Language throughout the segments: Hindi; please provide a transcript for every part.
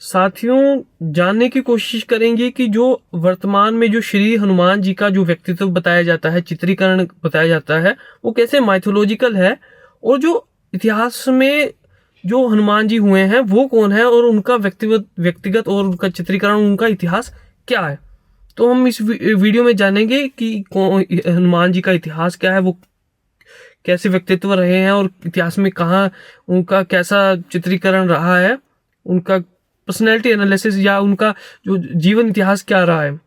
साथियों, जानने की कोशिश करेंगे कि जो वर्तमान में जो श्री हनुमान जी का जो व्यक्तित्व बताया जाता है, चित्रीकरण बताया जाता है, वो कैसे माइथोलॉजिकल है, और जो इतिहास में जो हनुमान जी हुए हैं वो कौन है, और उनका व्यक्तिगत व्यक्तिगत और उनका चित्रीकरण, उनका इतिहास क्या है। तो हम इस वीडियो में जानेंगे कि हनुमान जी का इतिहास क्या है, वो कैसे व्यक्तित्व रहे हैं, और इतिहास में कहाँ उनका कैसा चित्रीकरण रहा है, उनका पर्सनैलिटी एनालिसिस या उनका जो जीवन इतिहास क्या रहा है,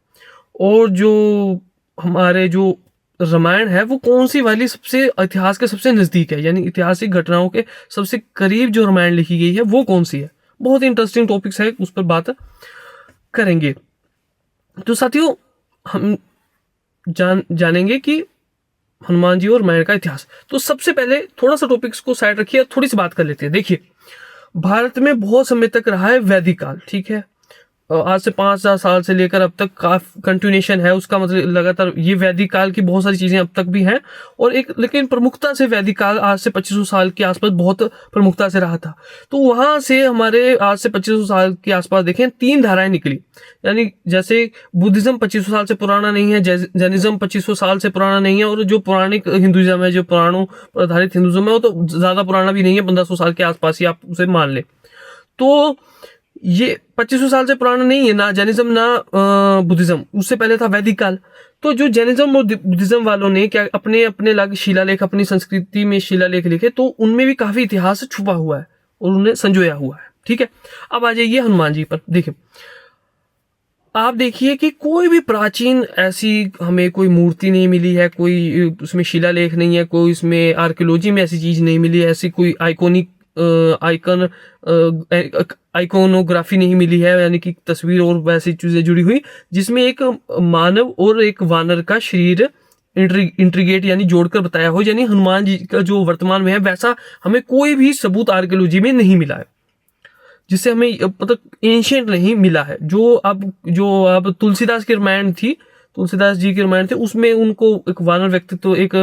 और जो हमारे जो रामायण है वो कौन सी वाली सबसे इतिहास के सबसे नज़दीक है, यानी ऐतिहासिक घटनाओं के सबसे करीब जो रामायण लिखी गई है वो कौन सी है। बहुत ही इंटरेस्टिंग टॉपिक्स है, उस पर बात करेंगे। तो साथियों, हम जानेंगे कि हनुमान जी और रामायण का इतिहास। तो सबसे पहले थोड़ा सा टॉपिक्स को साइड रखिए, थोड़ी सी बात कर लेते हैं। देखिए, भारत में बहुत समय तक रहा है वैदिक काल, ठीक है। आज से 5,000 साल से लेकर अब तक काफी कंटिन्यूएशन है उसका, मतलब लगातार ये वैदिक काल की बहुत सारी चीजें अब तक भी हैं। और एक लेकिन प्रमुखता से वैदिक काल आज से 2500 साल के आसपास बहुत प्रमुखता से रहा था। तो वहां से हमारे आज से 2500 साल के आसपास देखें 3 धाराएं निकली, यानी जैसे बुद्धिज्म 2500 साल से पुराना नहीं है, जैनिज्म 2500 साल से पुराना नहीं है, और जो पौराणिक हिंदुइज्म है, जो पुराणों पर आधारित हिंदुइज्म है, वो तो ज्यादा पुराना भी नहीं है, 1500 साल के आसपास ही आप उसे मान ले। तो ये 2500 साल से पुराना नहीं है ना जैनिज्म ना बुद्धिज्म, उससे पहले था वैदिक काल। तो जो जैनिज्म और बुद्धिज्म वालों ने क्या अपने अपने अलग शिलालेख, अपनी संस्कृति में शिलालेख लिखे, तो उनमें भी काफी इतिहास छुपा हुआ है और उन्हें संजोया हुआ है, ठीक है। अब आ जाइए हनुमान जी पर। देखिए, आप देखिए कि कोई भी प्राचीन ऐसी हमें कोई मूर्ति नहीं मिली है, कोई उसमें शिलालेख नहीं है, कोई इसमें आर्कियोलॉजी में ऐसी चीज नहीं मिली है, ऐसी कोई आइकोनिक आइकोनोग्राफी नहीं मिली है, यानी कि तस्वीर और वैसी चीजें जुड़ी हुई जिसमें एक मानव और एक वानर का शरीर इंट्रीगेट यानी जोड़कर बताया हो, यानी हनुमान जी का जो वर्तमान में है वैसा हमें कोई भी सबूत आर्कियोलॉजी में नहीं मिला है, जिससे हमें मतलब एंशियंट नहीं मिला है। जो अब तुलसीदास की रामायण थी, तुलसीदास जी की रामायण थे, उसमें उनको एक वानर व्यक्तित्व, एक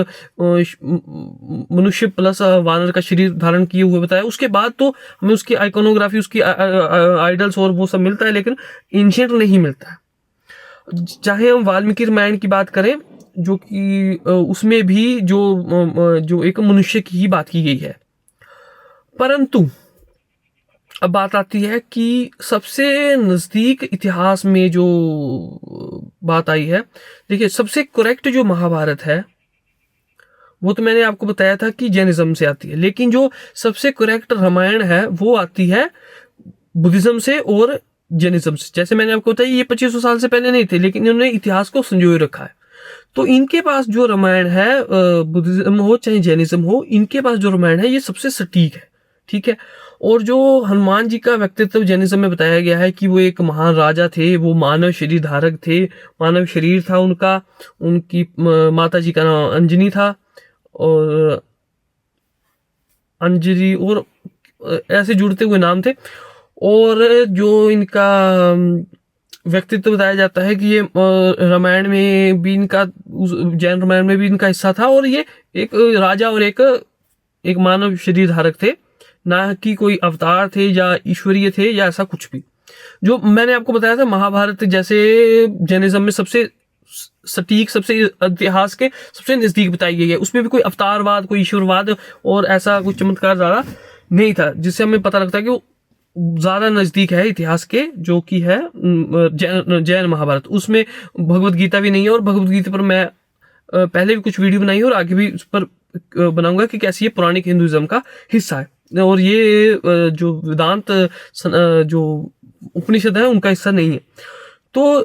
मनुष्य प्लस वानर का शरीर धारण किए हुए बताया। उसके बाद तो हमें उसकी आइकोनोग्राफी, उसकी आइडल्स और वो सब मिलता है, लेकिन एंशियंट नहीं मिलता है। चाहे हम वाल्मीकि रामायण की बात करें, जो कि उसमें भी जो एक मनुष्य की ही बात की गई है, परंतु अब बात आती है कि सबसे नज़दीक इतिहास में जो बात आई है। देखिए, सबसे करेक्ट जो महाभारत है वो तो मैंने आपको बताया था कि जैनिज्म से आती है, लेकिन जो सबसे करेक्ट रामायण है वो आती है बुद्धिज्म से और जैनिज्म से। जैसे मैंने आपको बताया, ये 2500 साल से पहले नहीं थे, लेकिन इन्होंने इतिहास को संजोए रखा है। तो इनके पास जो रामायण है, बुद्धिज्म हो चाहे जैनिज्म हो, इनके पास जो रामायण है ये सबसे सटीक है, ठीक है। और जो हनुमान जी का व्यक्तित्व जैनिज्म में बताया गया है कि वो एक महान राजा थे, वो मानव शरीर धारक थे, मानव शरीर था उनका, उनकी माता जी का नाम अंजनी था, और अंजलि और ऐसे जुड़ते हुए नाम थे। और जो इनका व्यक्तित्व बताया जाता है कि ये रामायण में भी इनका, जैन रामायण में भी इनका हिस्सा था, और ये एक राजा और एक मानव शरीर धारक थे, ना कि कोई अवतार थे या ईश्वरीय थे या ऐसा कुछ भी। जो मैंने आपको बताया था, महाभारत जैसे जैनिज्म में सबसे सटीक, सबसे इतिहास के सबसे नजदीक बताई गई है, उसमें भी कोई अवतारवाद, कोई ईश्वरवाद और ऐसा कुछ चमत्कार ज्यादा नहीं था, जिससे हमें पता लगता है कि वो ज्यादा नजदीक है इतिहास के, जो कि है जैन महाभारत। उसमें भगवत गीता भी नहीं है, और भगवत गीता पर मैं पहले भी कुछ वीडियो बनाई है और आगे भी उस पर बनाऊंगा कि कैसे ये पौराणिक हिंदुइज्म का हिस्सा है, और ये जो वेदांत जो उपनिषद है उनका हिस्सा नहीं है। तो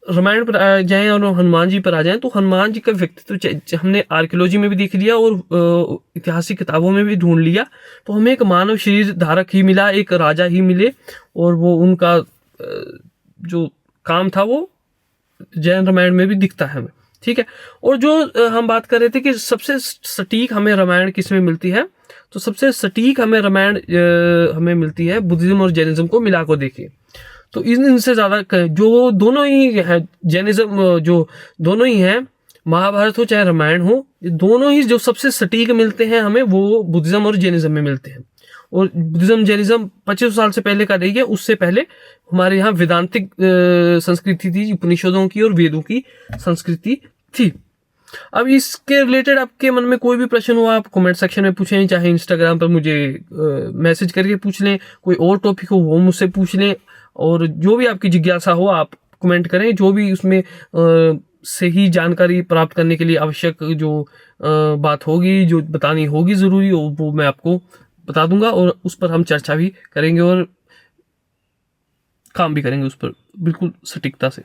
रामायण पर आ जाएं और हनुमान जी पर आ जाएं, तो हनुमान जी का व्यक्तित्व हमने आर्कियोलॉजी में भी देख लिया और ऐतिहासिक किताबों में भी ढूंढ लिया, तो हमें एक मानव शरीर धारक ही मिला, एक राजा ही मिले, और वो उनका जो काम था वो जैन रामायण में भी दिखता है हमें, ठीक है। और जो हम बात कर रहे थे कि सबसे सटीक हमें रामायण किस में मिलती है, तो सबसे सटीक हमें रामायण हमें मिलती है बुद्धिज्म और जैनिज्म को मिला को देखिए। तो इनसे ज्यादा जो दोनों ही है, जैनिज्म जो दोनों ही हैं, महाभारत हो चाहे रामायण हो, दोनों ही जो सबसे सटीक मिलते हैं हमें, वो बुद्धिज्म और जैनिज्म में मिलते हैं। और बुद्धिज्म जैनिज्म 2500 साल से पहले का नहीं है, उससे पहले हमारे यहाँ वेदांतिक संस्कृति थी, उपनिषदों की और वेदों की संस्कृति थी। अब इसके रिलेटेड आपके मन में कोई भी प्रश्न हो आप कमेंट सेक्शन में पूछें, चाहे इंस्टाग्राम पर मुझे मैसेज करके पूछ लें, कोई और टॉपिक हो वो मुझसे पूछ लें, और जो भी आपकी जिज्ञासा हो आप कमेंट करें। जो भी उसमें सही जानकारी प्राप्त करने के लिए आवश्यक जो बात होगी, जो बतानी होगी ज़रूरी हो, वो मैं आपको बता दूंगा और उस पर हम चर्चा भी करेंगे और काम भी करेंगे उस पर बिल्कुल सटीकता से।